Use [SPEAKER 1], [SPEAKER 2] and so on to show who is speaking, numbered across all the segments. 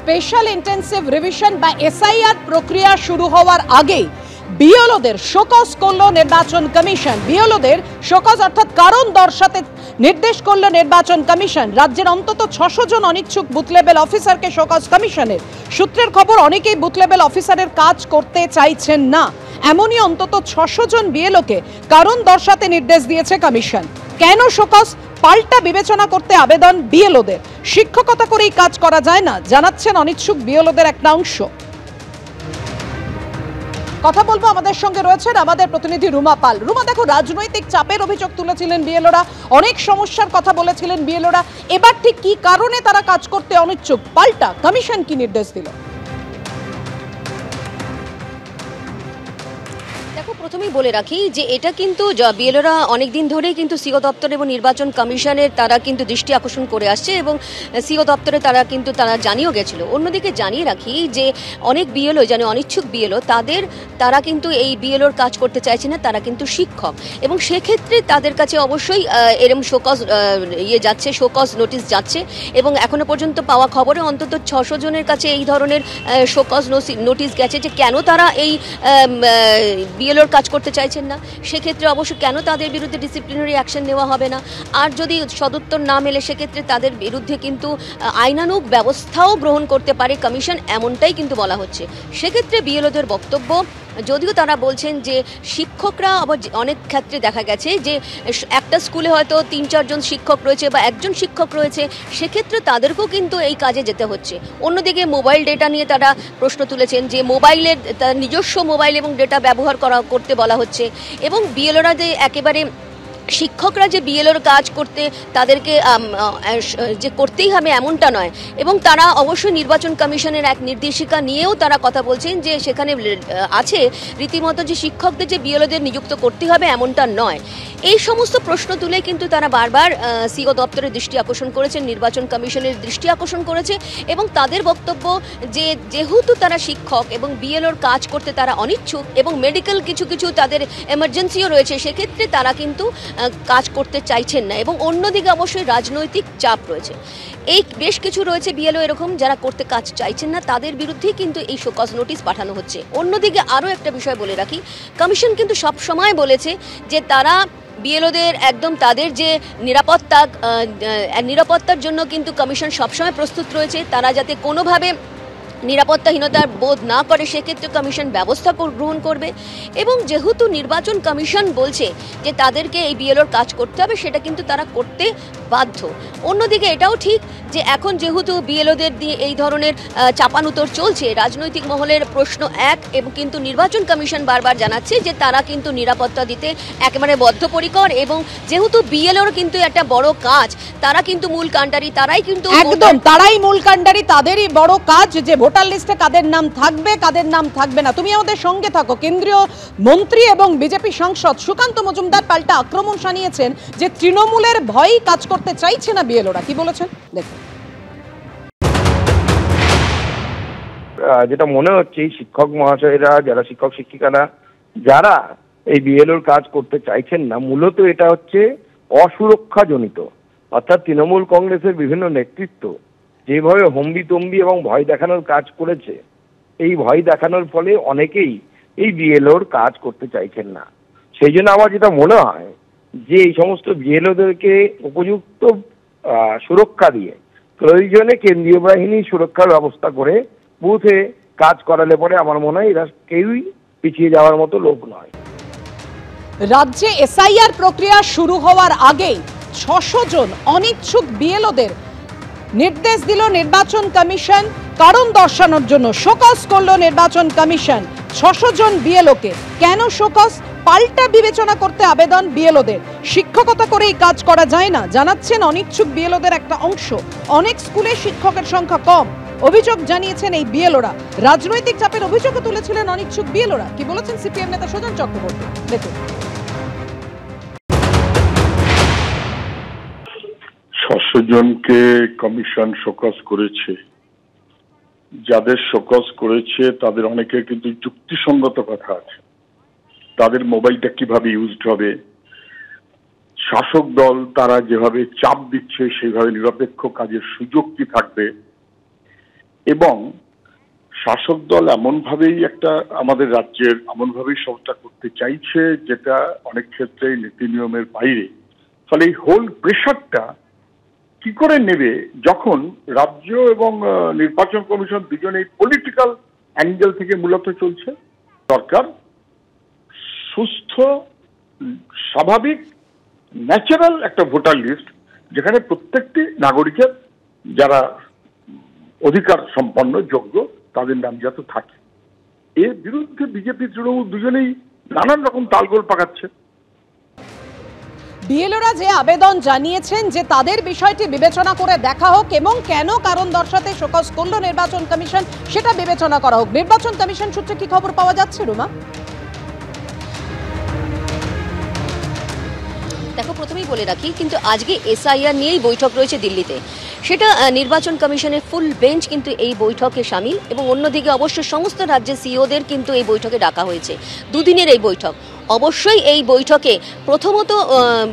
[SPEAKER 1] Special intensive revision বা SIR প্রক্রিয়া শুরু হওয়ার আগে বিএলওদের শোকজ করল নির্বাচন কমিশন। বিএলওদের শোকজ অর্থাৎ কারণ দর্শাতে নির্দেশ করল নির্বাচন কমিশন। রাজ্যের অন্তত 600 জন অনিচ্ছুক বুথ লেভেল অফিসারকে শোকজ কমিশনের। সূত্রের খবর, অনেকেই বুথ লেভেল অফিসারের কাজ করতে চাইছেন না। এমনই অন্তত 600 জন বিএলওকে কারণ দর্শাতে নির্দেশ দিয়েছে কমিশন। কেন শোকজ? পাল্টা বিবেচনা করতে আবেদন বিএলওদের। শিক্ষকতা করেই কাজ করা যায় না, জানাচ্ছেন অনিচ্ছুক বিএলওদের একটা অংশ। কথা বলবো, আমাদের সঙ্গে রয়েছেন আমাদের প্রতিনিধি রুমা পাল। রুমা, দেখো, রাজনৈতিক চাপের অভিযোগ তুলেছিলেন বিএলওরা, অনেক সমস্যার কথা বলেছিলেন বিএলওরা। এবার ঠিক কি কারণে তারা কাজ করতে অনিচ্ছুক? পাল্টা কমিশন কি নির্দেশ দিল?
[SPEAKER 2] প্রথমেই বলে রাখি যে এটা কিন্তু বিএলওরা অনেকদিন ধরেই কিন্তু সিও দপ্তর এবং নির্বাচন কমিশনের তারা কিন্তু দৃষ্টি আকর্ষণ করে আসছে এবং সিও দপ্তরে তারা জানিয়েও গেছিল। অন্যদিকে জানিয়ে রাখি যে অনেক বিএলও জানে অনিচ্ছুক বিএলও তারা কিন্তু এই বিএলওর কাজ করতে চাইছে না, তারা কিন্তু শিক্ষক এবং সেক্ষেত্রে তাদের কাছে অবশ্যই এরকম শোকজ নোটিশ যাচ্ছে এবং এখনো পর্যন্ত পাওয়া খবরে অন্তত 600 জনের কাছে এই ধরনের শোকজ নোটিশ গেছে যে কেন তারা এই বিএলওর কাজ করতে চাইছেন না। সেক্ষেত্রে অবশ্য কেন তাদের বিরুদ্ধে ডিসিপ্লিনারি অ্যাকশন নেওয়া হবে না, আর যদি সদুত্তর না মেলে সেক্ষেত্রে তাদের বিরুদ্ধে কিন্তু আইনানুগ ব্যবস্থাও গ্রহণ করতে পারে কমিশন, এমনটাই কিন্তু বলা হচ্ছে। সেক্ষেত্রে বিএলওদের বক্তব্য, যদিও তারা বলছেন যে শিক্ষকরা আবার অনেক ক্ষেত্রে দেখা গেছে যে একটা স্কুলে হয়তো 3-4 জন শিক্ষক রয়েছে বা একজন শিক্ষক রয়েছে, সেক্ষেত্রে তাদেরকেও কিন্তু এই কাজে যেতে হচ্ছে। অন্যদিকে মোবাইল ডেটা নিয়ে তারা প্রশ্ন তুলেছেন যে মোবাইলের নিজস্ব মোবাইল এবং ডেটা ব্যবহার করতে বলা হচ্ছে এবং বিএলওরা যে একেবারে শিক্ষকরা যে বিএলওর কাজ করতে তাদেরকে যে করতেই হবে এমনটা নয় এবং তারা অবশ্যই নির্বাচন কমিশনের এক নির্দেশিকা নিয়েও তারা কথা বলছেন যে সেখানে আছে রীতিমতো যে শিক্ষকদের যে বিএলওদের নিযুক্ত করতে হবে এমনটা নয়। এই সমস্ত প্রশ্ন তুলে কিন্তু তারা বারবার সিও দপ্তরের দৃষ্টি আকর্ষণ করেছেন, নির্বাচন কমিশনের দৃষ্টি আকর্ষণ করেছে এবং তাদের বক্তব্য যে যেহেতু তারা শিক্ষক এবং বিএলওর কাজ করতে তারা অনিচ্ছুক এবং মেডিকেল কিছু তাদের এমার্জেন্সিও রয়েছে, সেক্ষেত্রে তারা কিন্তু কাজ করতে চাইছেন না এবং অন্যদিকে অবশ্যই রাজনৈতিক চাপ রয়েছে। এই বেশ কিছু রয়েছে বিএলও এরকম যারা করতে কাজ চাইছেন না, তাদের বিরুদ্ধেই কিন্তু এই শোকজ নোটিশ পাঠানো হচ্ছে। অন্যদিকে আরও একটা বিষয় বলে রাখি, কমিশন কিন্তু সব সময় বলেছে যে তারা বিএলওদের একদম তাদের যে নিরাপত্তার জন্য কিন্তু কমিশন সবসময় প্রস্তুত রয়েছে। তারা যাতে কোনোভাবে নিরাপত্তাহীনতার বোধ না করে সেক্ষেত্রে কমিশন ব্যবস্থা গ্রহণ করবে এবং যেহেতু নির্বাচন কমিশন বলছে যে তাদেরকে এই বিএলওর কাজ করতে হবে, সেটা কিন্তু তারা করতে বাধ্য। অন্যদিকে এটাও ঠিক যে এখন যেহেতু বিএলওদের দিয়ে এই ধরনের চাপানুতর চলছে, রাজনৈতিক মহলের প্রশ্ন এক এবং কিন্তু নির্বাচন কমিশন বারবার জানাচ্ছে যে তারা কিন্তু নিরাপত্তা দিতে একেবারে বদ্ধপরিকর এবং যেহেতু বিএলওর কিন্তু একটা বড় কাজ, তারা কিন্তু মূল কাণ্ডারি,
[SPEAKER 1] তারাই মূল কাণ্ডারি, তাদেরই বড় কাজ যে ভোটার লিস্টে কাদের নাম থাকবে কাদের নাম থাকবে না। তুমি আমাদের সঙ্গে থাকো। কেন্দ্রীয় মন্ত্রী এবং বিজেপি সাংসদ সুকান্ত মজুমদার পাল্টা আক্রমণ শানিয়েছেন যে তৃণমূলের ভয়ই কাজ করতে চাইছে না বিএলওরা। কি বলেছেন দেখুন।
[SPEAKER 3] যেটা মনে হচ্ছে শিক্ষক মহাশয়রা, যারা শিক্ষক শিক্ষিকারা যারা এই বিএলওর কাজ করতে চাইছেন না, মূলত এটা হচ্ছে অসুরক্ষাজনিত। অর্থাৎ তৃণমূল কংগ্রেসের বিভিন্ন নেতৃত্ব যেভাবে হম্বিতম্বি এবং ভয় দেখানোর কাজ করেছে, এই ভয় দেখানোর ফলে অনেকেই এই বিএলওর কাজ করতে চাইছেন না। সেই জন্য আমার যেটা মনে হয় যে এই সমস্ত বিএলওদেরকে উপযুক্ত সুরক্ষা দিয়ে প্রয়োজনে কেন্দ্রীয় বাহিনী সুরক্ষার ব্যবস্থা করে বুথে কাজ করালে পরে আমার মনে হয় এরা কেউই পিছিয়ে যাওয়ার মতো লোক নয়।
[SPEAKER 1] রাজ্যে এসআইআর প্রক্রিয়া শুরু হওয়ার আগে 600 জন অনিচ্ছুক বিএলওদের নির্দেশ দিল নির্বাচন কমিশন কারণ দর্শানোর জন্য। শোকজ করল নির্বাচন কমিশন 600 জন বিএলওকে। কেন শোকজ? পাল্টা বিবেচনা করতে আবেদন বিএলওদের। শিক্ষকতা করেই কাজ করা যায় না, জানাচ্ছেন অনিচ্ছুক বিএলওদের একটা অংশ। অনেক স্কুলে শিক্ষকের সংখ্যা কম, অভিযোগ জানিয়েছেন এই বিএলওরা। রাজনৈতিক চাপের অভিযোগও তুলেছিলেন অনিচ্ছুক বিএলওরা। কি বলেছেন সিপিএম নেতা সুজন চক্রবর্তী দেখুন।
[SPEAKER 4] 600 জনকে কমিশন শোকজ করেছে। যাদের শোকজ করেছে তাদের অনেকের কিন্তু যুক্তিসঙ্গত কথা আছে। তাদের মোবাইলটা কিভাবে ইউজড হবে, শাসক দল তারা যেভাবে চাপ দিচ্ছে সেইভাবে নিরপেক্ষ কাজের সুযোগ কি থাকবে, এবং শাসক দল এমনভাবেই একটা আমাদের রাজ্যের এমনভাবেই সবটা করতে চাইছে যেটা অনেক ক্ষেত্রে নীতি নিয়মের বাইরে। ফলে এই হোল প্রেশারটা কি করে নেবে যখন রাজ্য এবং নির্বাচন কমিশন দুজনেই পলিটিক্যাল অ্যাঙ্গেল থেকে মূলত চলছে। সরকার সুস্থ, স্বাভাবিক, ন্যাচারাল একটা ভোটার লিস্ট যেখানে প্রত্যেকটি নাগরিকের যারা অধিকার সম্পন্ন যোগ্য তাদের নাম যাতে থাকে। এর বিরুদ্ধে বিজেপি তৃণমূল দুজনেই নানান রকম তালগোল পাকাচ্ছে।
[SPEAKER 1] বিএলওরা যে আবেদন জানিয়েছেন যে তাদের বিষয়টি বিবেচনা করে দেখা হোক এবং কেন কারণ দর্শাতে শোকজ করল নির্বাচন কমিশন সেটা বিবেচনা করা হোক। নির্বাচন কমিশন সূত্রে কি খবর পাওয়া যাচ্ছে রুমা?
[SPEAKER 2] দেখো, প্রথমেই বলে রাখি, কিন্তু আজকে এসআইআর নিয়েই বৈঠক রয়েছে দিল্লিতে। সেটা নির্বাচন কমিশনের ফুল বেঞ্চ কিন্তু এই বৈঠকে সামিল, এবং অন্যদিকে অবশ্য সমস্ত রাজ্যের সিইওদের কিন্তু এই বৈঠকে ডাকা হয়েছে। দুদিনের এই বৈঠক। অবশ্যই এই বৈঠকে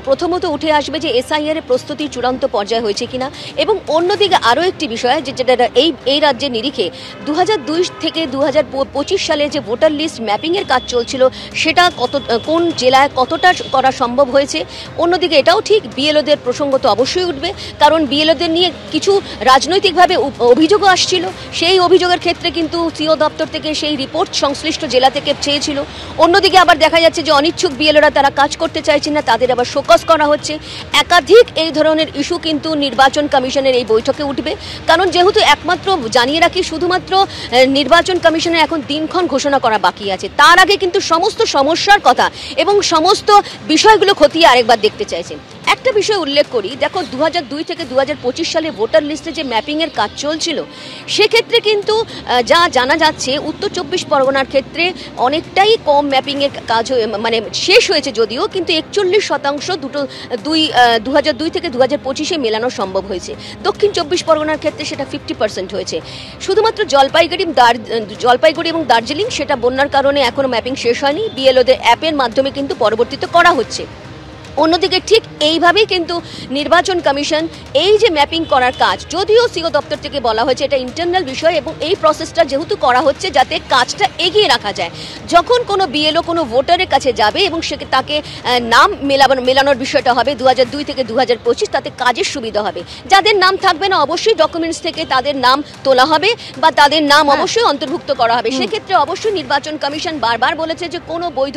[SPEAKER 2] প্রথমত উঠে আসবে যে এসআইআর এর প্রস্তুতি চূড়ান্ত পর্যায়ে হয়েছে কিনা, এবং অন্যদিকে আরও একটি বিষয় যেটা এই রাজ্যের নিরিখে 2002 থেকে 2025 সালে যে ভোটার লিস্ট ম্যাপিংয়ের কাজ চলছিল সেটা কোন জেলায় কতটা করা সম্ভব হয়েছে। অন্যদিকে এটাও ঠিক, বিএলওদের প্রসঙ্গ তো অবশ্যই উঠবে, কারণ বিএলওদের নিয়ে কিছু রাজনৈতিকভাবে অভিযোগও আসছিল। সেই অভিযোগের ক্ষেত্রে কিন্তু সিও দপ্তর থেকে সেই রিপোর্ট সংশ্লিষ্ট জেলা থেকে চেয়েছিল। অন্যদিকে আবার দেখা যাচ্ছে যে অনিচ্ছুক বিএলওরা তারা কাজ করতে চাইছেন না, তাদের আবার শোকজ করা হচ্ছে। একাধিক এই ধরনের ইস্যু কিন্তু নির্বাচন কমিশনের এই বৈঠকে উঠবে, কারণ যেহেতু একমাত্র জানিয়ে রাখি শুধুমাত্র নির্বাচন কমিশনের এখন দিনক্ষণ ঘোষণা করা বাকি আছে, তার আগে কিন্তু সমস্ত সমস্যার কথা এবং সমস্ত বিষয়গুলো খতিয়ে আরেকবার দেখতে চাইছেন। একটা বিষয় উল্লেখ করি, দেখো 2002 থেকে 2025 সালে ভোটার লিস্টে যে ম্যাপিংয়ের কাজ চলছিল সেক্ষেত্রে কিন্তু যা জানা যাচ্ছে উত্তর 24 পরগনার ক্ষেত্রে অনেকটাই কম ম্যাপিংয়ের কাজ মানে শেষ হয়েছে, যদিও কিন্তু 41% 2002 থেকে 2025-এ মেলানো সম্ভব হয়েছে। দক্ষিণ 24 পরগনার ক্ষেত্রে সেটা 50% হয়েছে। শুধুমাত্র জলপাইগুড়ি এবং দার্জিলিং সেটা বন্যার কারণে এখনো ম্যাপিং শেষ হয়নি, বিএলওদের অ্যাপের মাধ্যমে কিন্তু পরবর্তীতে করা হচ্ছে। অন্যদিকে ঠিক এইভাবেই কিন্তু নির্বাচন কমিশন এই যে ম্যাপিং করার কাজ, যদিও সিও দপ্তর থেকে বলা হয়েছে এটা ইন্টারনাল বিষয়, এবং এই প্রসেসটা যেহেতু করা হচ্ছে যাতে কাজটা এগিয়ে রাখা যায়। যখন কোনো বিএলও কোনো ভোটারের কাছে যাবে এবং সে তাকে নাম মেলানোর বিষয়টা হবে 2002 থেকে 2025, তাতে কাজের সুবিধা হবে। যাদের নাম থাকবে না অবশ্যই ডকুমেন্টস থেকে তাদের নাম তোলা হবে বা তাদের নাম অবশ্যই অন্তর্ভুক্ত করা হবে। সেক্ষেত্রে অবশ্যই নির্বাচন কমিশন বারবার বলেছে যে কোনো বৈধ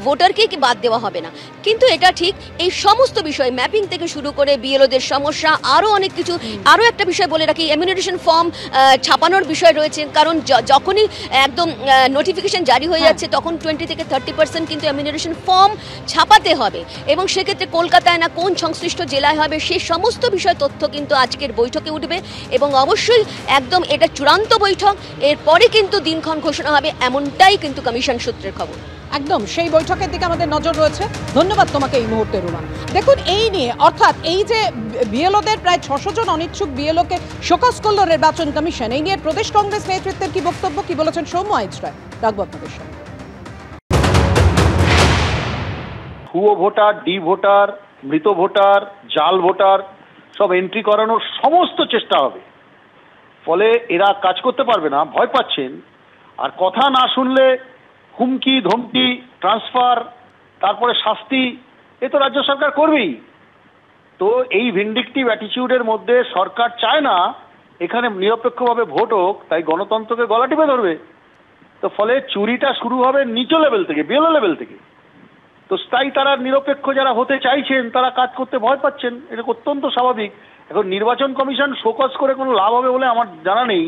[SPEAKER 2] ভোটারকে কি বাদ দেওয়া হবে না। কিন্তু এটা ঠিক, এই সমস্ত বিষয় ম্যাপিং থেকে শুরু করে বিএলওদের সমস্যা, আরও অনেক কিছু। আরও একটা বিষয় বলে রাখি, এমিউনিটেশন ফর্ম ছাপানোর বিষয় রয়েছে, কারণ যখনই একদম নোটিফিকেশন জারি হয়ে যাচ্ছে তখন 20 থেকে 30% কিন্তু এমিউনিটেশন ফর্ম ছাপাতে হবে, এবং সেক্ষেত্রে কলকাতায় না কোন সংশ্লিষ্ট জেলায় হবে সেই সমস্ত বিষয় তথ্য কিন্তু আজকের বৈঠকে উঠবে, এবং অবশ্যই একদম এটা চূড়ান্ত বৈঠক, এরপরে কিন্তু দিনক্ষণ ঘোষণা হবে, এমনটাই কিন্তু কমিশন সূত্রের খবর।
[SPEAKER 1] একদম সেই বৈঠকের দিকে আমাদের নজর রয়েছে। ধন্যবাদ তোমাকে এই মুহূর্তে রুমা। দেখুন, এই নিয়ে অর্থাৎ এই যে বিএলওদের প্রায় 600 জন অনিচ্ছুক বিএলওকে শোকজ করল নির্বাচন কমিশন, এই নিয়ে প্রদেশ কংগ্রেস নেতৃত্বের কি বক্তব্য, কি বলেছেন সৌম্য আইচরায়, রাখবো আপনাদের সামনে।
[SPEAKER 5] ভুয়ো ভোটার, ডি ভোটার, মৃত ভোটার, জাল ভোটার সব এন্ট্রি করানোর সমস্ত চেষ্টা হবে। ফলে এরা কাজ করতে পারবে না, ভয় পাচ্ছেন। আর কথা না শুনলে হুমকি ধমকি, ট্রান্সফার, তারপরে শাস্তি, এ তো রাজ্য সরকার করবেই। তো এই ভিন্ডিকটিভ অ্যাটিটিউডের মধ্যে সরকার চায় না এখানে নিরপেক্ষভাবে ভোট হোক, তাই গণতন্ত্রকে গলা টিপে ধরবে। তো ফলে চুরিটা শুরু হবে নিচু লেভেল থেকে, বিএলও লেভেল থেকে। তো তাই তারা নিরপেক্ষ যারা হতে চাইছেন তারা কাজ করতে ভয় পাচ্ছেন, এটা অত্যন্ত স্বাভাবিক। এখন নির্বাচন কমিশন শোকজ করে কোনো লাভ হবে বলে আমার জানা নেই।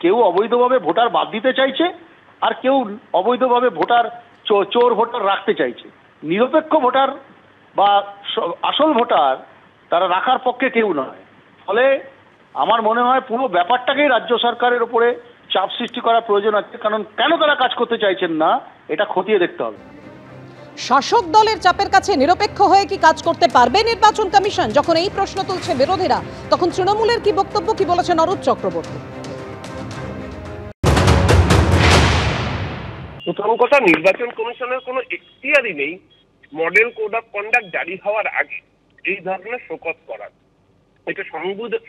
[SPEAKER 5] কেউ অবৈধভাবে ভোটার বাদ দিতে চাইছে, আর কেউ অবৈধভাবে ভোটার চোর ভোটার রাখতে চাইছে। নিরপেক্ষ ভোটার বা আসল ভোটার তারা রাখার পক্ষে কেউ নয়। ফলে আমার মনে হয় পুরো ব্যাপারটাকেই রাজ্য সরকারের উপরে চাপ সৃষ্টি করার প্রয়োজন আছে, কারণ কেন তারা কাজ করতে চাইছেন না এটা খতিয়ে দেখতে হবে।
[SPEAKER 1] শাসক দলের চাপের কাছে নিরপেক্ষ হয়ে কি কাজ করতে পারবে নির্বাচন কমিশন? যখন এই প্রশ্ন তুলছে বিরোধীরা, তখন তৃণমূলের কি বক্তব্য, কি বলেছেন অরূপ চক্রবর্তী?
[SPEAKER 6] প্রথম কথা, নির্বাচন কমিশনের কোনো এখতিয়ারই নেই মডেল কোড অফ কন্ডাক্ট জারি হওয়ার আগে এই ধরনের শোকজ করার। এটা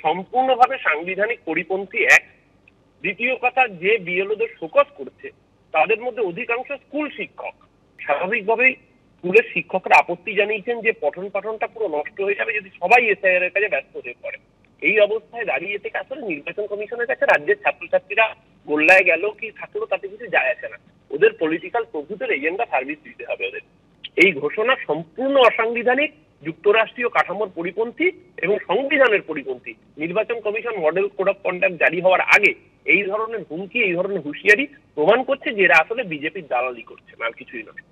[SPEAKER 6] সম্পূর্ণভাবে সাংবিধানিক পরিপন্থী এক। দ্বিতীয় কথা, যে বিএলওদের শোকজ করছে তাদের মধ্যে অধিকাংশ স্কুল শিক্ষক। স্বাভাবিকভাবেই স্কুলের শিক্ষকরা আপত্তি জানিয়েছেন যে পঠন পাঠনটা পুরো নষ্ট হয়ে যাবে যদি সবাই এসআইআর এর কাজে ব্যস্ত হয়ে পড়ে। এই অবস্থায় দাঁড়িয়ে থেকে আসলে নির্বাচন কমিশনের কাছে রাজ্যের ছাত্রছাত্রীরা গোল্লায় গেল কি থাকলো তাতে কিছু যায় আসে না। ওদের পলিটিক্যাল প্রভুদের এজেন্ডা সার্ভিস দিতে হবে ওদের। এই ঘোষণা সম্পূর্ণ অসাংবিধানিক, যুক্তরাষ্ট্রীয় কাঠামোর পরিপন্থী এবং সংবিধানের পরিপন্থী। নির্বাচন commission model code of conduct জারি হওয়ার আগে এই ধরনের হুমকি, এই ধরনের হুঁশিয়ারি প্রমাণ করছে যে এরা আসলে বিজেপির দালালি করছে, আর কিছুই নয়।